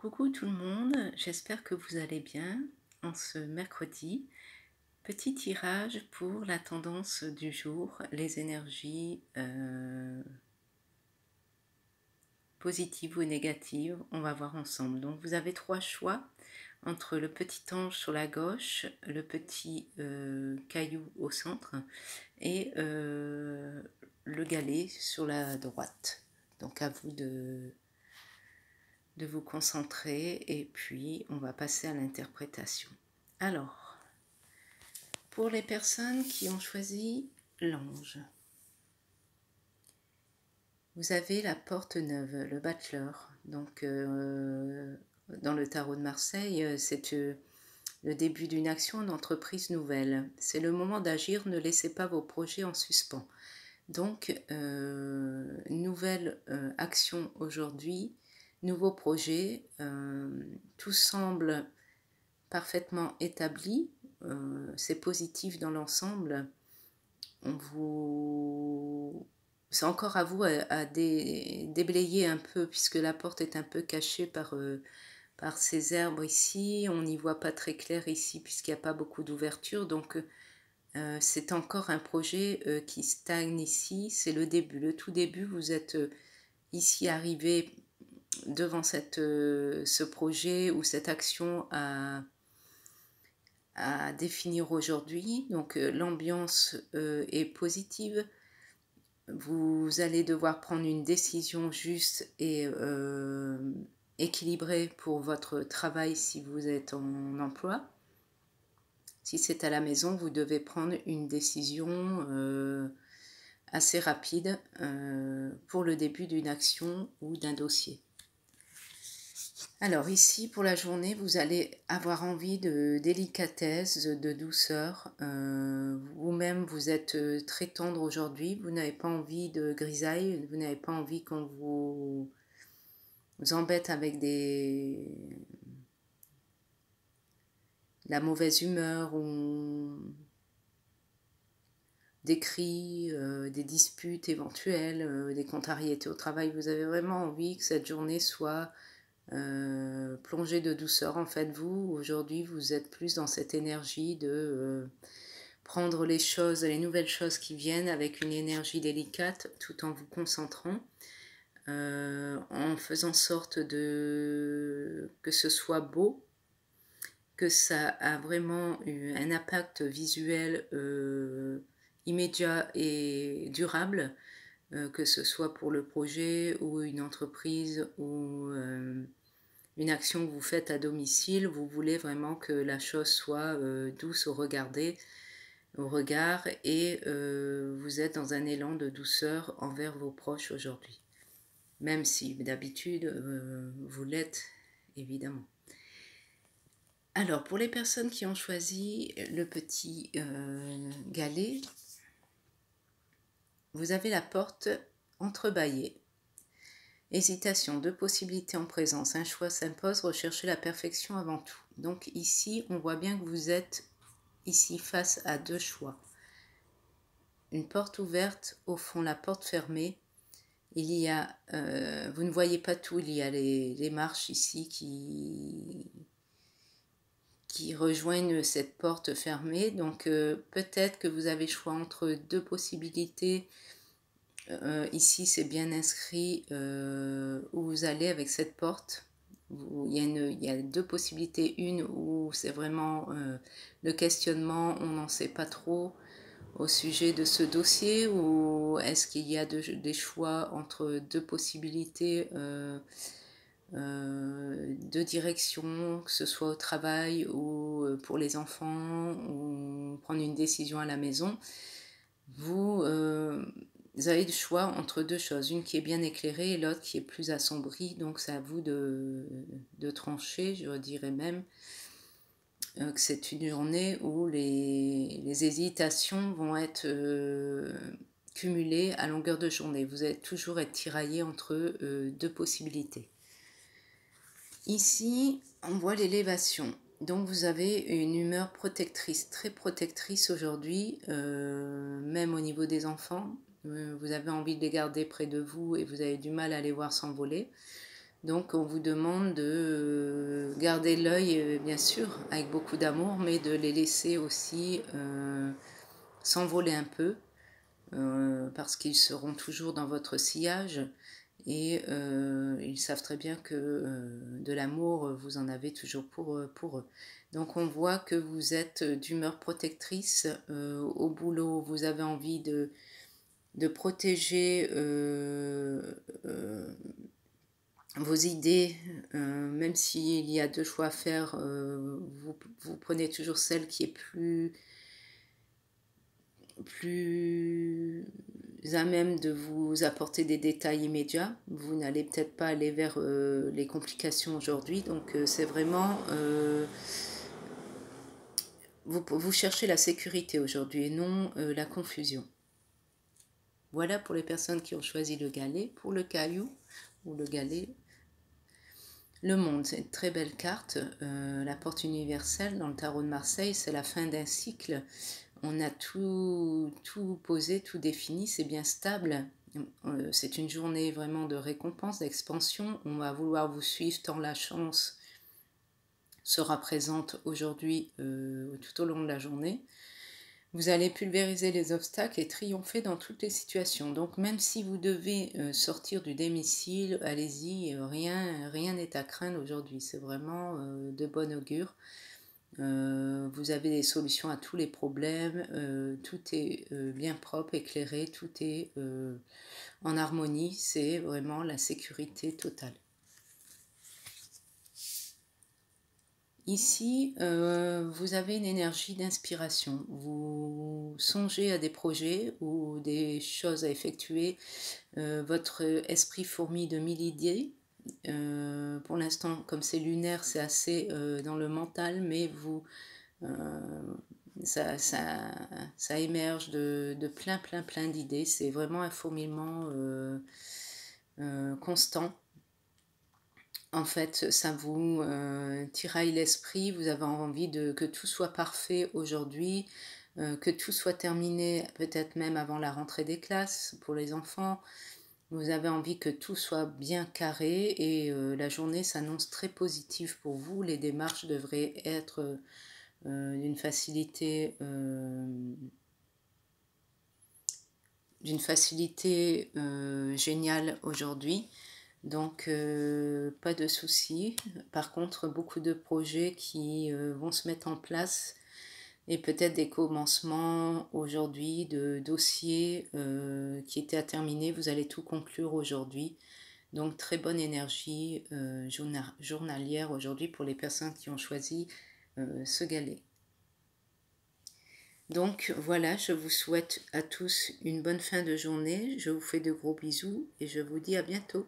Coucou tout le monde, j'espère que vous allez bien en ce mercredi. Petit tirage pour la tendance du jour, les énergies positives ou négatives, on va voir ensemble. Donc vous avez trois choix entre le petit ange sur la gauche, le petit caillou au centre et le galet sur la droite. Donc à vous de vous concentrer et puis on va passer à l'interprétation. Alors, pour les personnes qui ont choisi l'ange, vous avez la porte neuve, le battleur. Donc, dans le tarot de Marseille, c'est le début d'une action d'entreprise nouvelle. C'est le moment d'agir, ne laissez pas vos projets en suspens. Donc, nouvelle action aujourd'hui, nouveau projet, tout semble parfaitement établi, c'est positif dans l'ensemble. C'est encore à vous à déblayer un peu puisque la porte est un peu cachée par ces herbes ici. On n'y voit pas très clair ici puisqu'il n'y a pas beaucoup d'ouverture. Donc c'est encore un projet qui stagne ici. C'est le début, le tout début. Vous êtes ici arrivé devant ce projet ou cette action à définir aujourd'hui. Donc l'ambiance est positive. Vous allez devoir prendre une décision juste et équilibrée pour votre travail si vous êtes en emploi. Si c'est à la maison, vous devez prendre une décision assez rapide pour le début d'une action ou d'un dossier. Alors ici, pour la journée, vous allez avoir envie de délicatesse, de douceur. Vous-même, vous êtes très tendre aujourd'hui. Vous n'avez pas envie de grisaille. Vous n'avez pas envie qu'on vous embête avec la mauvaise humeur ou des cris, des disputes éventuelles, des contrariétés au travail. Vous avez vraiment envie que cette journée soit plongée de douceur. En fait, vous, aujourd'hui, vous êtes plus dans cette énergie de prendre les choses, les nouvelles choses qui viennent avec une énergie délicate tout en vous concentrant, en faisant sorte que ce soit beau, que ça a vraiment eu un impact visuel immédiat et durable, que ce soit pour le projet ou une entreprise ou une action que vous faites à domicile. Vous voulez vraiment que la chose soit douce au regard et vous êtes dans un élan de douceur envers vos proches aujourd'hui. Même si d'habitude vous l'êtes évidemment. Alors pour les personnes qui ont choisi le petit galet, vous avez la porte entrebâillée. Hésitation, deux possibilités en présence, un choix s'impose, recherchez la perfection avant tout. Donc ici, on voit bien que vous êtes ici face à deux choix. Une porte ouverte, au fond la porte fermée. Il y a, vous ne voyez pas tout, il y a les marches ici qui rejoignent cette porte fermée. Donc peut-être que vous avez le choix entre deux possibilités. Ici, c'est bien inscrit où vous allez avec cette porte. Il y a deux possibilités. Une où c'est vraiment le questionnement, on n'en sait pas trop au sujet de ce dossier, ou est-ce qu'il y a des choix entre deux possibilités de direction, que ce soit au travail ou pour les enfants, ou prendre une décision à la maison. Vous avez le choix entre deux choses, une qui est bien éclairée et l'autre qui est plus assombrie, donc c'est à vous de trancher. Je dirais même que c'est une journée où les hésitations vont être cumulées à longueur de journée. Vous allez toujours être tiraillé entre deux possibilités. Ici, on voit l'élévation. Donc vous avez une humeur protectrice, très protectrice aujourd'hui, même au niveau des enfants. Vous avez envie de les garder près de vous et vous avez du mal à les voir s'envoler. Donc on vous demande de garder l'œil, bien sûr, avec beaucoup d'amour, mais de les laisser aussi s'envoler un peu, parce qu'ils seront toujours dans votre sillage et ils savent très bien que de l'amour, vous en avez toujours pour eux. Donc on voit que vous êtes d'humeur protectrice. Au boulot, vous avez envie de protéger vos idées, même s'il y a deux choix à faire, vous prenez toujours celle qui est plus à même de vous apporter des détails immédiats. Vous n'allez peut-être pas aller vers les complications aujourd'hui, donc c'est vraiment... vous cherchez la sécurité aujourd'hui et non la confusion. Voilà pour les personnes qui ont choisi le galet. Pour le caillou ou le galet, le monde, c'est une très belle carte. La porte universelle dans le tarot de Marseille, c'est la fin d'un cycle. On a tout posé, tout défini, c'est bien stable. C'est une journée vraiment de récompense, d'expansion. On va vouloir vous suivre tant la chance sera présente aujourd'hui tout au long de la journée. Vous allez pulvériser les obstacles et triompher dans toutes les situations. Donc même si vous devez sortir du domicile, allez-y, rien n'est à craindre aujourd'hui. C'est vraiment de bon augure. Vous avez des solutions à tous les problèmes, tout est bien propre, éclairé, tout est en harmonie, c'est vraiment la sécurité totale. Ici, vous avez une énergie d'inspiration. Vous songez à des projets ou des choses à effectuer. Votre esprit fourmille de mille idées. Pour l'instant, comme c'est lunaire, c'est assez dans le mental, mais vous, ça émerge de plein d'idées. C'est vraiment un fourmillement constant. En fait, ça vous tiraille l'esprit, vous avez envie que tout soit parfait aujourd'hui, que tout soit terminé peut-être même avant la rentrée des classes pour les enfants. Vous avez envie que tout soit bien carré et la journée s'annonce très positive pour vous. Les démarches devraient être d'une facilité géniale aujourd'hui. Donc, pas de soucis. Par contre, beaucoup de projets qui vont se mettre en place et peut-être des commencements aujourd'hui de dossiers qui étaient à terminer. Vous allez tout conclure aujourd'hui. Donc, très bonne énergie journalière aujourd'hui pour les personnes qui ont choisi ce galet. Donc voilà, je vous souhaite à tous une bonne fin de journée. Je vous fais de gros bisous et je vous dis à bientôt.